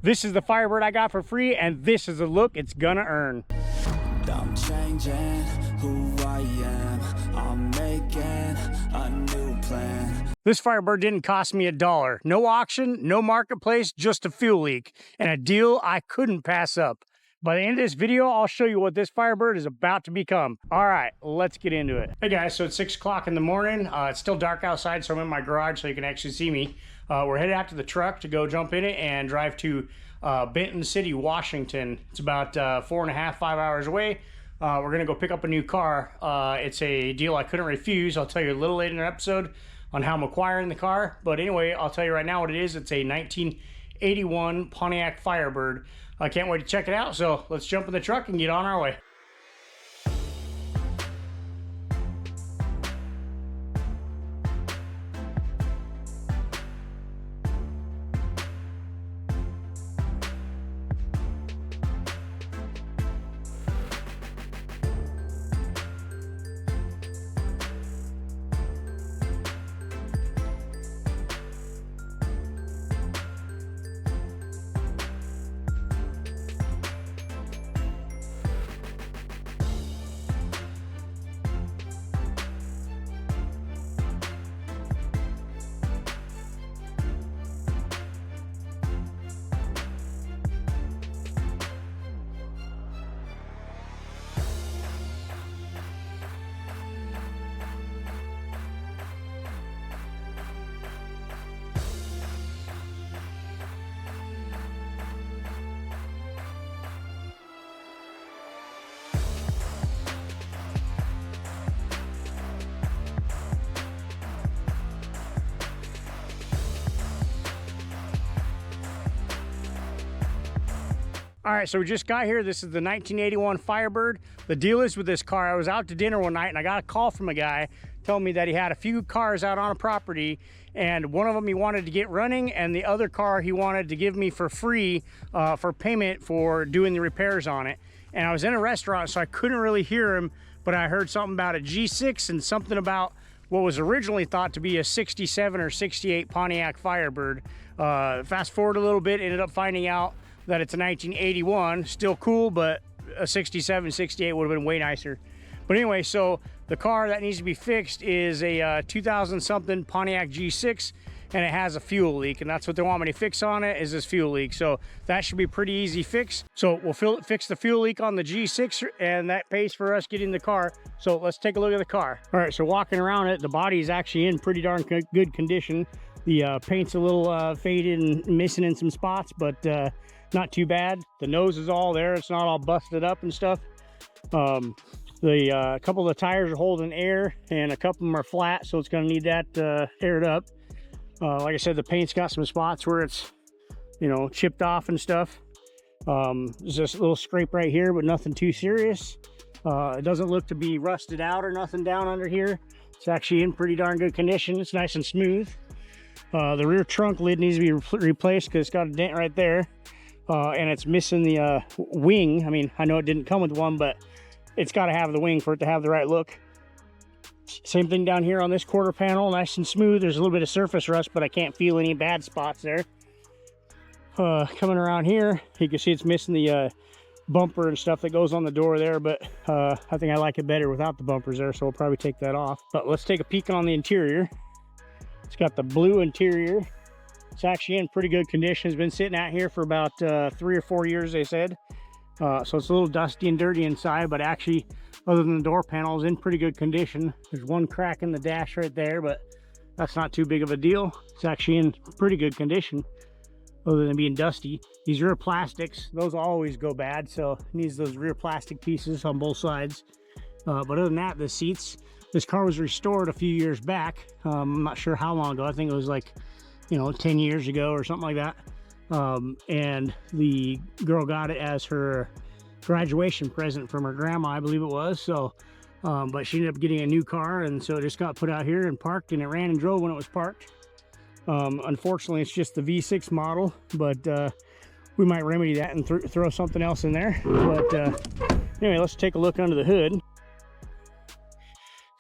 This is the Firebird I got for free, and this is the look it's gonna earn. I'm changing who I am. I'm making a new plan. This Firebird didn't cost me $1. No auction, no marketplace, just a fuel leak, and a deal I couldn't pass up. By the end of this video, I'll show you what this Firebird is about to become. All right, let's get into it. Hey guys, so it's 6 o'clock in the morning. It's still dark outside, so I'm in my garage so you can actually see me. We're headed out to the truck to go jump in it and drive to Benton City, Washington. It's about 4.5, 5 hours away. We're gonna go pick up a new car. It's a deal I couldn't refuse. I'll tell you a little later in the episode on how I'm acquiring the car. But anyway, I'll tell you right now what it is. It's a 1981 Pontiac Firebird. I can't wait to check it out. So let's jump in the truck and get on our way. All right, so we just got here. This is the 1981 Firebird. The deal is with this car, I was out to dinner one night and I got a call from a guy telling me that he had a few cars out on a property, and one of them he wanted to get running, and the other car he wanted to give me for free for payment for doing the repairs on it. And I was in a restaurant, so I couldn't really hear him, but I heard something about a G6 and something about what was originally thought to be a 67 or 68 Pontiac Firebird. Fast forward a little bit, ended up finding out that it's a 1981, still cool, but a 67, 68 would have been way nicer. But anyway, so the car that needs to be fixed is a 2000 something Pontiac G6, and it has a fuel leak, and that's what they want me to fix on it, is this fuel leak. So that should be a pretty easy fix. So we'll fix the fuel leak on the G6, and that pays for us getting the car. So let's take a look at the car. All right, so walking around it, the body is actually in pretty darn good condition. The paint's a little faded and missing in some spots, but not too bad. The nose is all there. It's not all busted up and stuff. A couple of the tires are holding air, and a couple of them are flat, so it's going to need that aired up. Like I said, the paint's got some spots where it's, you know, chipped off and stuff. There's just a little scrape right here, but nothing too serious. It doesn't look to be rusted out or nothing down under here. It's actually in pretty darn good condition. It's nice and smooth. The rear trunk lid needs to be replaced because it's got a dent right there. And it's missing the wing. I mean, I know it didn't come with one, but it's got to have the wing for it to have the right look. Same thing down here on this quarter panel, nice and smooth. There's a little bit of surface rust, but I can't feel any bad spots there. Coming around here, you can see it's missing the bumper and stuff that goes on the door there, but I think I like it better without the bumpers there, so we'll probably take that off. But let's take a peek on the interior. It's got the blue interior. It's actually in pretty good condition. It's been sitting out here for about 3 or 4 years, they said. So it's a little dusty and dirty inside, but actually, other than the door panels, in pretty good condition. There's one crack in the dash right there, but that's not too big of a deal. It's actually in pretty good condition, other than being dusty. These rear plastics, those always go bad, so it needs those rear plastic pieces on both sides. But other than that, the seats, this car was restored a few years back. I'm not sure how long ago. I think it was like, you know, 10 years ago or something like that. And the girl got it as her graduation present from her grandma, I believe it was. So, but she ended up getting a new car, and so it just got put out here and parked, and it ran and drove when it was parked. Unfortunately, it's just the V6 model, but we might remedy that and throw something else in there. But anyway, let's take a look under the hood.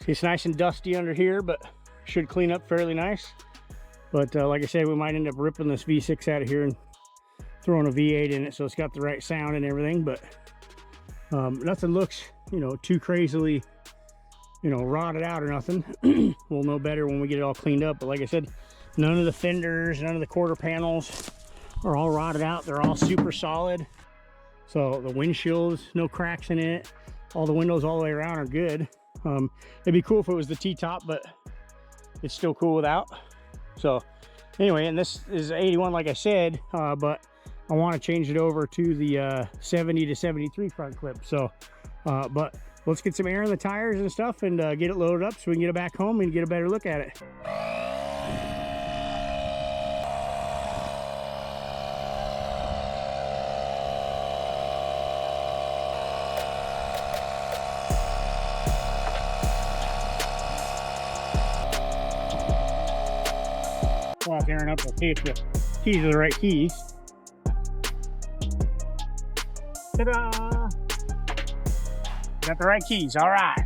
See, it's nice and dusty under here, but should clean up fairly nice. But like I said, we might end up ripping this V6 out of here and throwing a V8 in it, so it's got the right sound and everything. But nothing looks, you know, too crazily, you know, rotted out or nothing. We'll know better when we get it all cleaned up. But like I said, none of the fenders, none of the quarter panels are all rotted out. They're all super solid. So the windshields, no cracks in it. All the windows all the way around are good. It'd be cool if it was the T-top, but it's still cool without. So anyway, and this is 81, like I said, but I want to change it over to the 70 to 73 front clip. So, but let's get some air in the tires and stuff and get it loaded up so we can get it back home and get a better look at it. Walk Aaron up, we'll see if the keys are the right keys. Ta-da! Got the right keys, all right.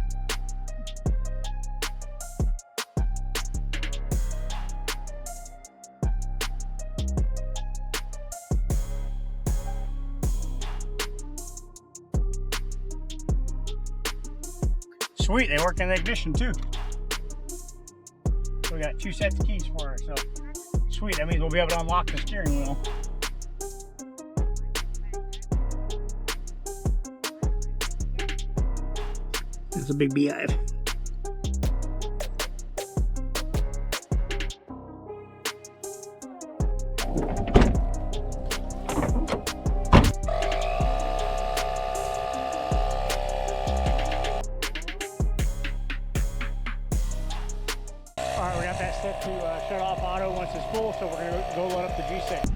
Sweet, they work in the ignition too. So we got 2 sets of keys for her, so sweet, that means we'll be able to unlock the steering wheel. It's a big beehive. Alright, we got that set to shut off auto once it's full, so we're going to go load up the G6.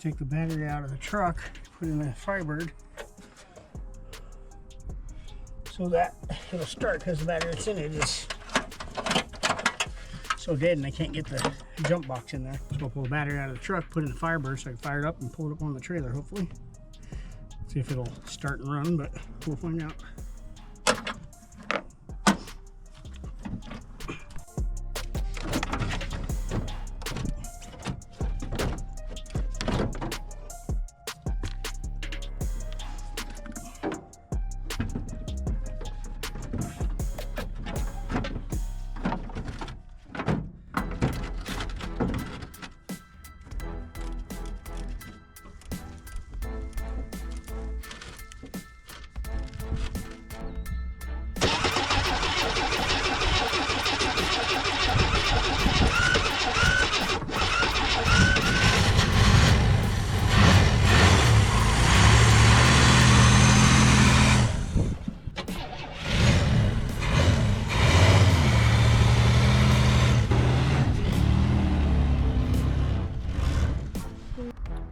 Take the battery out of the truck, put it in the Firebird so that it'll start, because the battery that's in it is so dead and I can't get the jump box in there. So I'll pull the battery out of the truck, put it in the Firebird so I can fire it up and pull it up on the trailer, hopefully. See if it'll start and run, but we'll find out.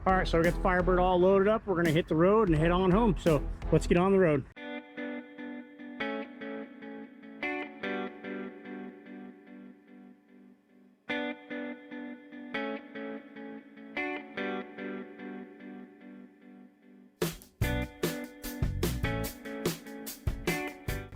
All right, so we got the Firebird all loaded up. We're gonna hit the road and head on home. So let's get on the road.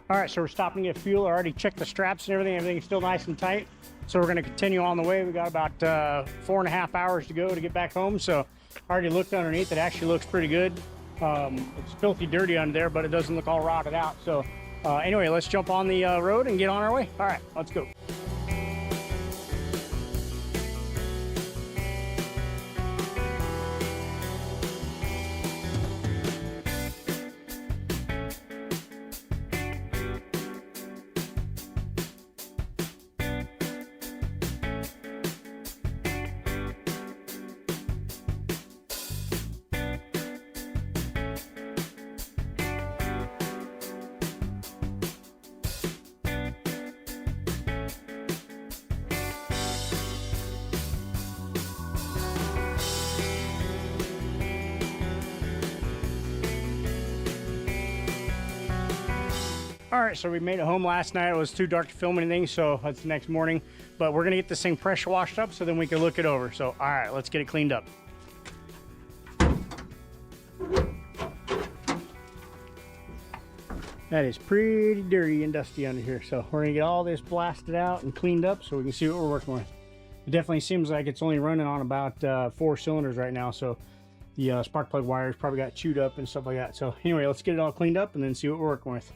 All right, so we're stopping to get fuel. I already checked the straps and everything. Everything's still nice and tight. So we're gonna continue on the way. We got about 4.5 hours to go to get back home. So I already looked underneath. It actually looks pretty good. It's filthy dirty under there, but it doesn't look all rotted out. So anyway, let's jump on the road and get on our way. All right, let's go. All right, so we made it home last night. It was too dark to film anything, so that's the next morning. But we're gonna get this thing pressure washed up so then we can look it over. So, all right, let's get it cleaned up. That is pretty dirty and dusty under here. So we're gonna get all this blasted out and cleaned up so we can see what we're working with. It definitely seems like it's only running on about 4 cylinders right now. So the spark plug wires probably got chewed up and stuff like that. So anyway, let's get it all cleaned up and then see what we're working with.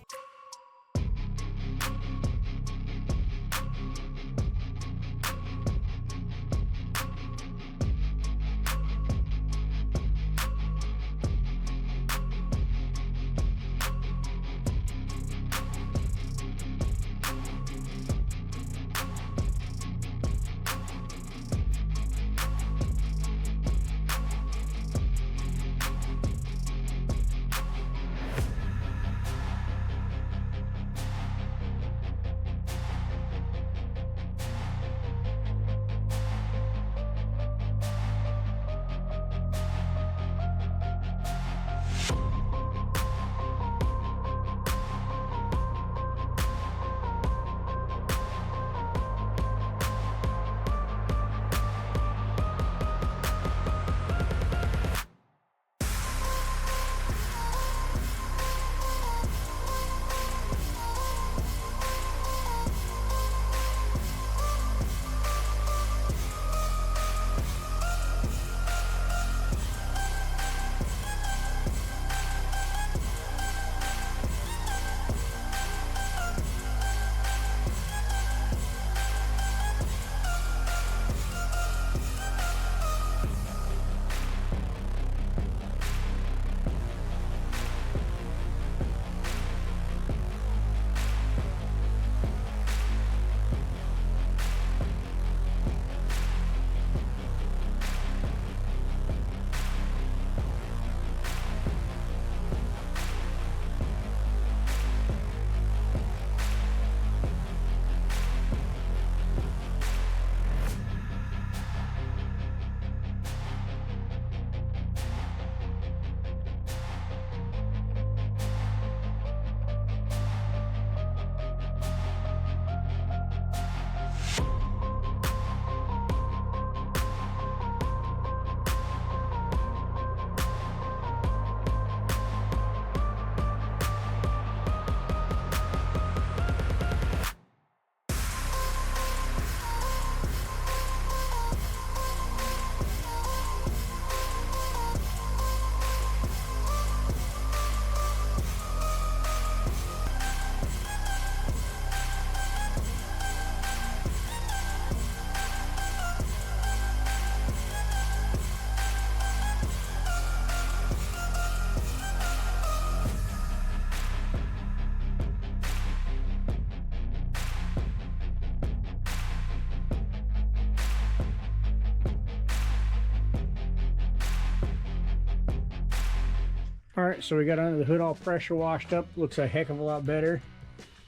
All right, so we got under the hood all pressure washed up. Looks a heck of a lot better,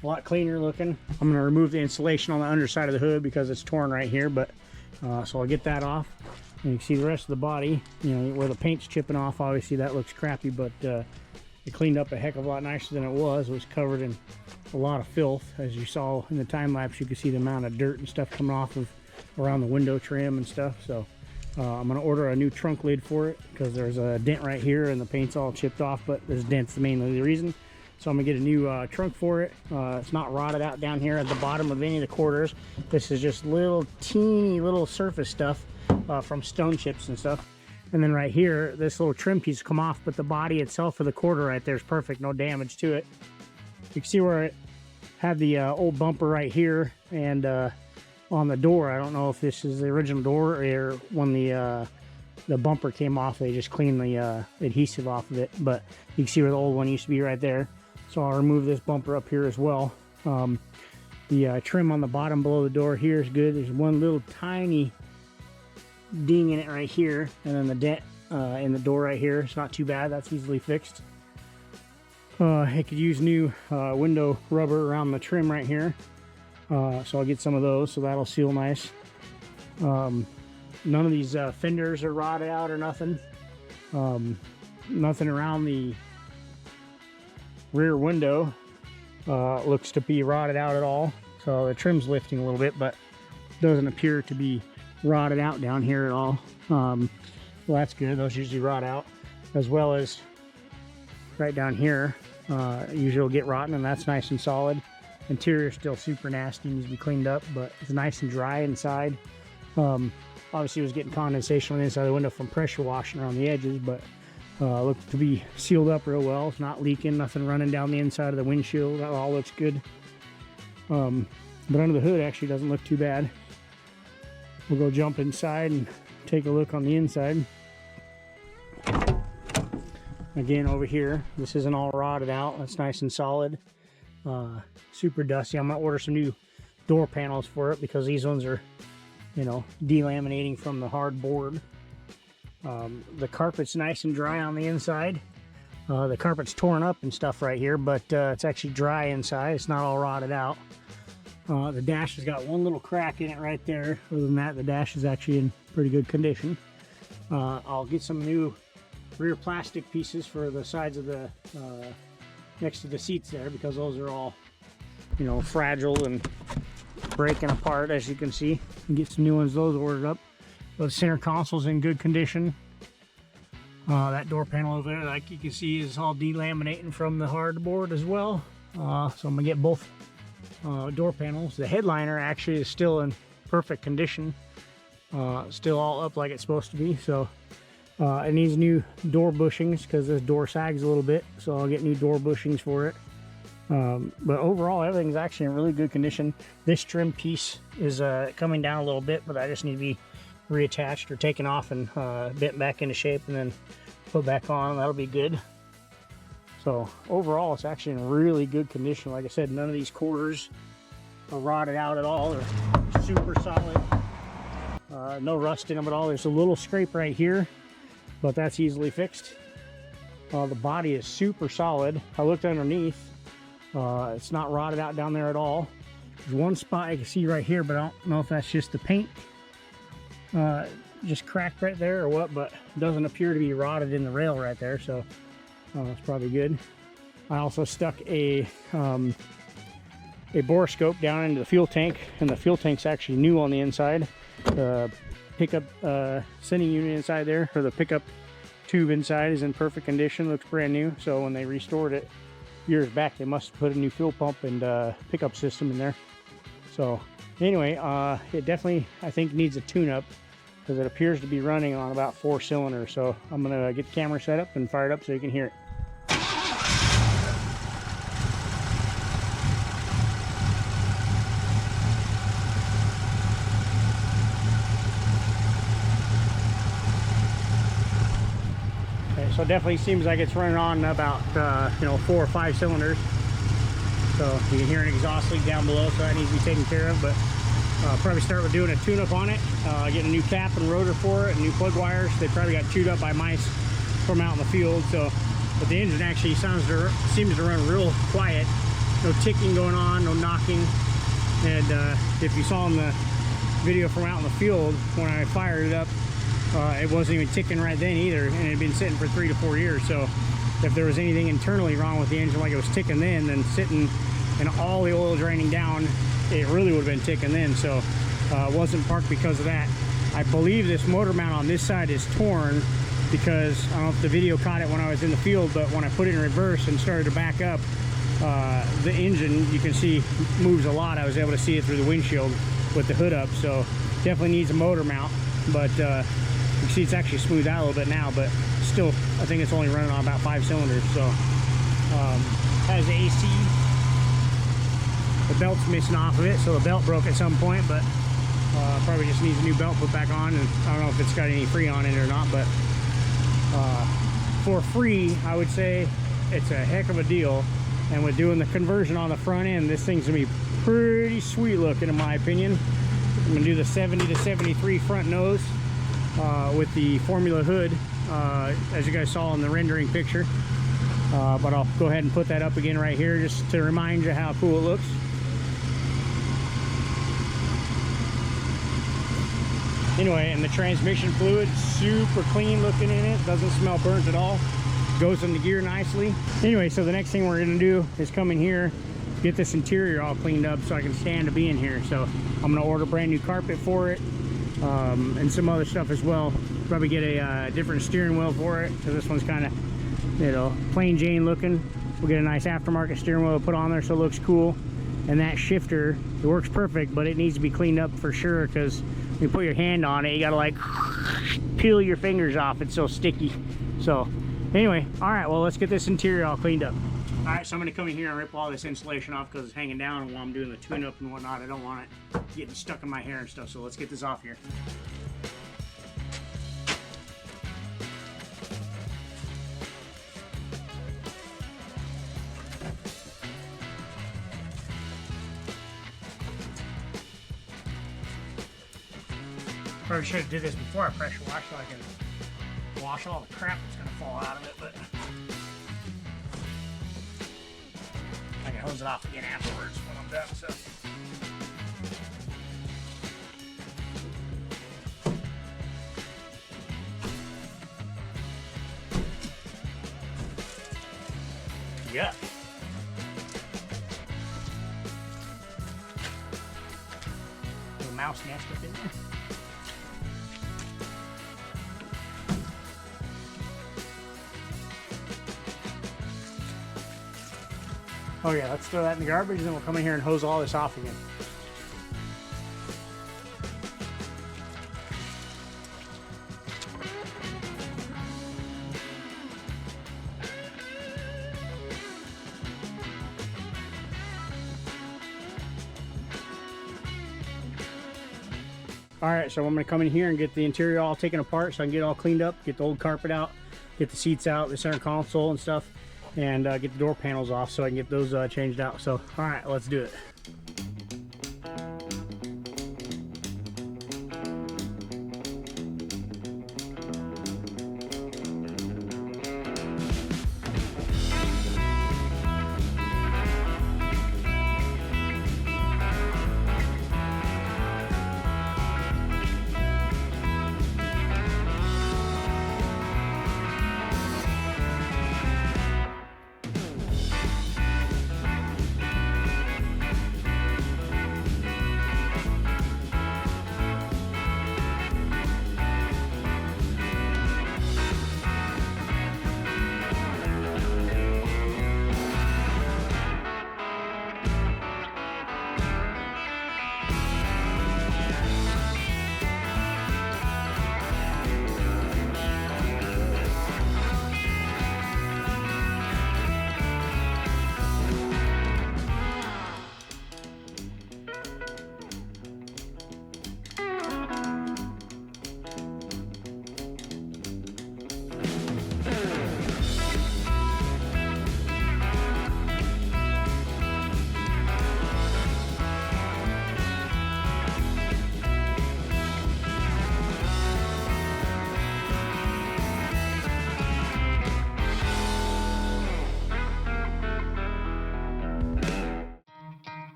a lot cleaner looking. I'm gonna remove the insulation on the underside of the hood because it's torn right here, but so I'll get that off. And you can see the rest of the body, you know, where the paint's chipping off. Obviously that looks crappy, but it cleaned up a heck of a lot nicer than it was. It was covered in a lot of filth. As you saw in the time lapse, you could see the amount of dirt and stuff coming off of around the window trim and stuff. So I'm gonna order a new trunk lid for it because there's a dent right here and the paint's all chipped off, but this dent's mainly the reason. So I'm gonna get a new trunk for it. It's not rotted out down here at the bottom of any of the quarters. This is just little teeny little surface stuff from stone chips and stuff. And then right here, this little trim piece come off, but the body itself of the quarter right there is perfect, no damage to it. You can see where it had the old bumper right here, and on the door, I don't know if this is the original door or when the bumper came off, they just cleaned the adhesive off of it, but you can see where the old one used to be right there. So I'll remove this bumper up here as well. The trim on the bottom below the door here is good. There's one little tiny ding in it right here, and then the dent in the door right here. It's not too bad, that's easily fixed. I could use new window rubber around the trim right here. So I'll get some of those, so that'll seal nice. None of these fenders are rotted out or nothing. Nothing around the rear window. looks to be rotted out at all. So the trim's lifting a little bit, but doesn't appear to be rotted out down here at all. Well, that's good. Those usually rot out, as well as right down here. Usually will get rotten, and that's nice and solid. Interior is still super nasty, needs to be cleaned up, but it's nice and dry inside. Obviously it was getting condensation on the inside of the window from pressure washing around the edges, but looked to be sealed up real well. It's not leaking, nothing running down the inside of the windshield. That all looks good. But under the hood actually doesn't look too bad. We'll go jump inside and take a look on the inside. Again, over here, this isn't all rotted out. It's nice and solid. Super dusty. I'm gonna order some new door panels for it because these ones are, you know, delaminating from the hard board. The carpet's nice and dry on the inside. The carpet's torn up and stuff right here, but it's actually dry inside. It's not all rotted out. The dash has got one little crack in it right there. Other than that, the dash is actually in pretty good condition. I'll get some new rear plastic pieces for the sides of the next to the seats there, because those are all, you know, fragile and breaking apart, as you can see. And get some new ones, those ordered up. The center console's in good condition. That door panel over there, like you can see, is all delaminating from the hardboard as well. So I'm gonna get both door panels. The headliner actually is still in perfect condition, still all up like it's supposed to be. So it needs new door bushings because this door sags a little bit, so I'll get new door bushings for it. But overall, everything's actually in really good condition. This trim piece is coming down a little bit, but I just need to be reattached or taken off and bent back into shape and then put back on. That'll be good. So overall, it's actually in really good condition. Like I said, none of these quarters are rotted out at all. They're super solid. No rust in them at all. There's a little scrape right here, but that's easily fixed. The body is super solid. I looked underneath. It's not rotted out down there at all. There's one spot I can see right here, but I don't know if that's just the paint just cracked right there or what, but it doesn't appear to be rotted in the rail right there, so it's probably good. I also stuck a borescope down into the fuel tank, and the fuel tank's actually new on the inside. The pickup sending unit inside there, or the pickup tube inside, is in perfect condition, looks brand new. So when they restored it years back, they must have put a new fuel pump and pickup system in there. So anyway, it definitely, I think, needs a tune-up because it appears to be running on about 4 cylinders. So I'm gonna get the camera set up and fire it up so you can hear it. So it definitely seems like it's running on about 4 or 5 cylinders. So you can hear an exhaust leak down below, so that needs to be taken care of. But probably start with doing a tune-up on it, getting a new cap and rotor for it, and new plug wires. They probably got chewed up by mice from out in the field. So, but the engine actually seems to run real quiet. No ticking going on, no knocking. And if you saw in the video from out in the field when I fired it up, it wasn't even ticking right then either, and it had been sitting for 3 to 4 years. So if there was anything internally wrong with the engine, like it was ticking then sitting and all the oil draining down, it really would have been ticking then. So it wasn't parked because of that. I believe this motor mount on this side is torn because, I don't know if the video caught it when I was in the field, but when I put it in reverse and started to back up, the engine, you can see, moves a lot. I was able to see it through the windshield with the hood up. So definitely needs a motor mount, but you can see it's actually smoothed out a little bit now, but still, I think it's only running on about 5 cylinders. So has AC. The belt's missing off of it, so the belt broke at some point, but probably just needs a new belt put back on. And I don't know if it's got any free on it or not, but for free, I would say it's a heck of a deal. And with doing the conversion on the front end, this thing's gonna be pretty sweet looking, in my opinion. I'm gonna do the 70 to 73 front nose with the Formula hood, as you guys saw in the rendering picture. But I'll go ahead and put that up again right here just to remind you how cool it looks. Anyway, and the transmission fluid, super clean looking in it, doesn't smell burnt at all, goes in the gear nicely. Anyway, so the next thing we're gonna do is come in here get this interior all cleaned up so I can stand to be in here. So I'm gonna order brand new carpet for it, and some other stuff as well. Probably get a different steering wheel for it, because this one's kind of, you know, plain Jane looking. We'll get a nice aftermarket steering wheel to put on there so it looks cool. And that shifter, it works perfect, but it needs to be cleaned up for sure, because when you put your hand on it, you gotta like peel your fingers off. It's so sticky. So anyway, all right, well, let's get this interior all cleaned up. All right, so I'm gonna come in here and rip all this insulation off because it's hanging down while I'm doing the tune-up and whatnot. I don't want it getting stuck in my hair and stuff, so let's get this off here. Probably should have did this before I pressure wash so I can wash all the crap that's gonna fall out of it, but I can hose it off again afterwards when I'm done. So yeah. Little mouse nest up in there. Oh yeah, let's throw that in the garbage and then we'll come in here and hose all this off again. All right, so I'm gonna come in here and get the interior all taken apart so I can get it all cleaned up, get the old carpet out, get the seats out, the center console and stuff, and get the door panels off so I can get those changed out. So, all right, let's do it.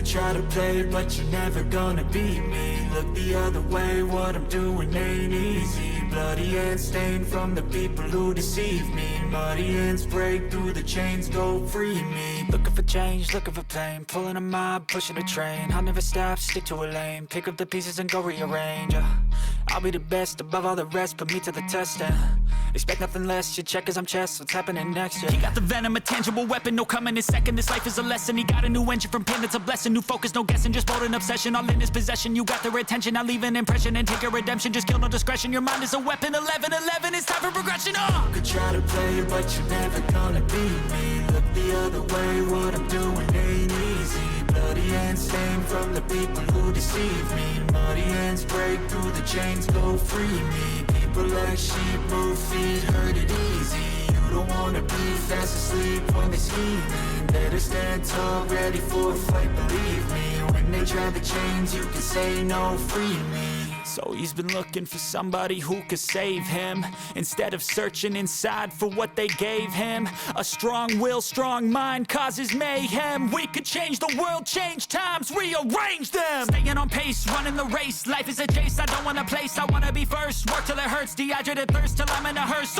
Try to play, but you're never gonna beat me. Look the other way, what I'm doing ain't easy. Bloody hands stained from the people who deceive me. Muddy hands break through the chains, go free me. Looking for change, looking for pain, pulling a mob, pushing a train. I'll never stop, stick to a lane, pick up the pieces and go rearrange. I'll be the best above all the rest, put me to the test and expect nothing less. You check as I'm chess, what's happening next? Yeah. He got the venom, a tangible weapon, no coming in second. This life is a lesson. He got a new engine from pain, that's a blessing. New focus, no guessing, just bold and obsession. All in his possession, you got their attention. I'll leave an impression and take a redemption. Just kill no discretion. Your mind is a weapon. 11-11, it's time for progression. You could try to play, but you're never gonna beat me. Look the other way, what I'm doing ain't easy. Bloody hands stained from the people who deceive me. Muddy hands break through the chains, go free me. People like sheep move feet, hurt it easy. You don't wanna be fast asleep when they scheming. Better stand tall, ready for a fight, believe me. When they try the chains, you can say no, free me. So he's been looking for somebody who could save him, instead of searching inside for what they gave him. A strong will, strong mind causes mayhem. We could change the world, change times, rearrange them. Staying on pace, running the race. Life is a chase, I don't want a place, I wanna be first. Work till it hurts, dehydrated thirst till I'm in a hearse.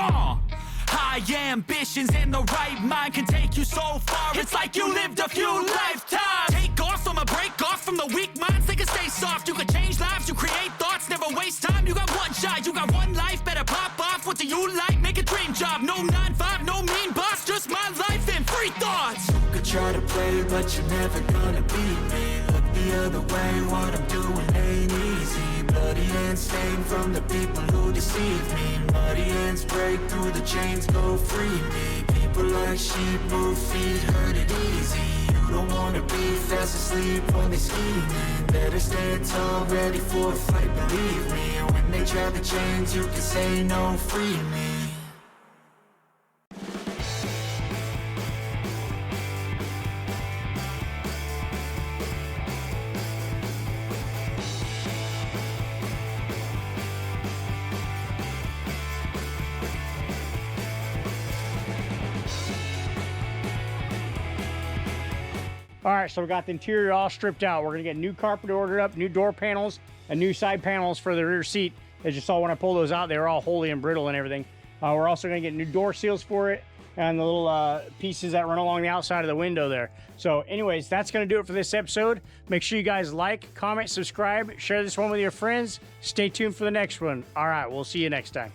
High ambitions and the right mind can take you so far. It's like you lived a few lifetimes. Take off from a break off from the weak minds. They can stay soft. You can change lives. You create thoughts. Never waste time. You got one shot. You got one life. Better pop off. What do you like? Make a dream job. No 9-5. No mean boss. Just my life and free thoughts. You could try to play, but you're never gonna beat me. Look the other way. What I'm doing ain't easy. Bloody hands stained from the people who deceive me. Muddy hands break through the chains, go free me. People like sheep move feet, hurt it easy. You don't wanna be fast asleep when they scheming. Better stand tall, ready for a fight, believe me. When they try the chains, you can say no, free me. All right, so we got the interior all stripped out. We're gonna get new carpet ordered up, new door panels, and new side panels for the rear seat. As you saw when I pulled those out, they were all holey and brittle and everything. We're also gonna get new door seals for it and the little pieces that run along the outside of the window there. So anyways, that's gonna do it for this episode. Make sure you guys like, comment, subscribe, share this one with your friends. Stay tuned for the next one. All right, we'll see you next time.